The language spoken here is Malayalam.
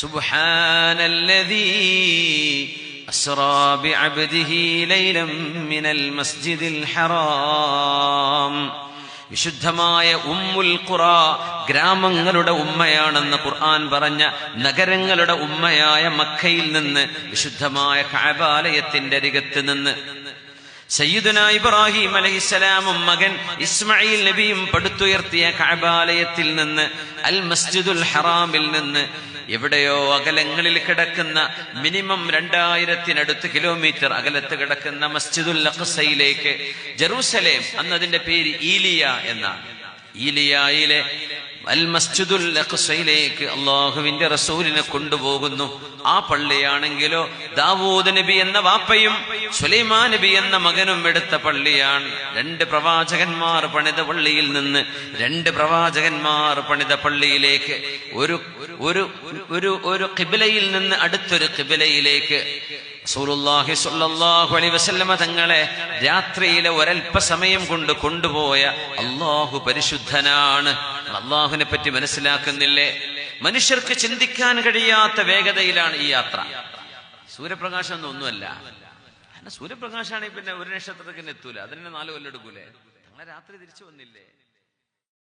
സുബ്ഹാനല്ലദീ അസ്റാ ബിഅബ്ദിഹി ലൈലൻ മിനൽ മസ്ജിദിൽ ഹറാം. വിശുദ്ധമായ ഉമ്മുൽ ഖുറ, ഗ്രാമങ്ങളുടെ ഉമ്മയാണെന്ന് ഖുർആൻ പറഞ്ഞ നഗരങ്ങളുടെ ഉമ്മയായ മക്കയിൽ നിന്ന്, വിശുദ്ധമായ കഅബാലയത്തിന്റെ അരികത്ത് നിന്ന് സയ്യിദുനാ ഇബ്രാഹിം അലൈഹിസ്സലാമും മകൻ ഇസ്മായിൽ നബിയും പടുത്തുയർത്തിയ കഅബാലയത്തിൽ നിന്ന്, അൽ മസ്ജിദുൽ ഹറാമിൽ നിന്ന് എവിടെയോ അകലങ്ങളിൽ കിടക്കുന്ന മിനിമം 2000-നടുത്ത് കിലോമീറ്റർ അകലത്ത് കിടക്കുന്ന മസ്ജിദുൽ അഖ്സയിലേക്ക്, ജെറൂസലേം, അന്ന് അതിന്റെ പേര് ഈലിയ എന്നാണ്, ഈലിയയിലെ അൽ മസ്ജിദുൽ അഖ്സയിലേക്ക് അള്ളാഹുവിന്റെ റസൂലിനെ കൊണ്ടുപോകുന്നു. ആ പള്ളിയാണെങ്കിലോ ദാവൂദ് നബി എന്ന വാപ്പയും സുലൈമാൻ നബി എന്ന മകനും എടുത്ത പള്ളിയാണ്. 2 പ്രവാചകന്മാർ പണിത പള്ളിയിൽ നിന്ന് 2 പ്രവാചകന്മാർ പണിത പള്ളിയിലേക്ക്, ഒരു ഖിബ്ലയിൽ നിന്ന് അടുത്തൊരു ഖിബ്ലയിലേക്ക് റസൂലുള്ളാഹി സ്വല്ലല്ലാഹു അലൈഹി വസല്ലമ തങ്ങളെ രാത്രിയിലെ ഒരൽപ്പസമയം കൊണ്ട് കൊണ്ടുപോയ അല്ലാഹു പരിശുദ്ധനാണ്. അല്ലാഹുവിനെ പറ്റി മനസ്സിലാക്കുന്നില്ലേ? മനുഷ്യർക്ക് ചിന്തിക്കാൻ കഴിയാത്ത വേഗതയിലാണ് ഈ യാത്ര. സൂര്യപ്രകാശം ഒന്നുമല്ല. സൂര്യപ്രകാശമാണെങ്കിൽ പിന്നെ ഒരു നക്ഷത്രത്തിന് എത്തൂല, അതിന് 4 കൊല്ലം എടുക്കൂലേ? ഞങ്ങളെ രാത്രി തിരിച്ചു വന്നില്ലേ?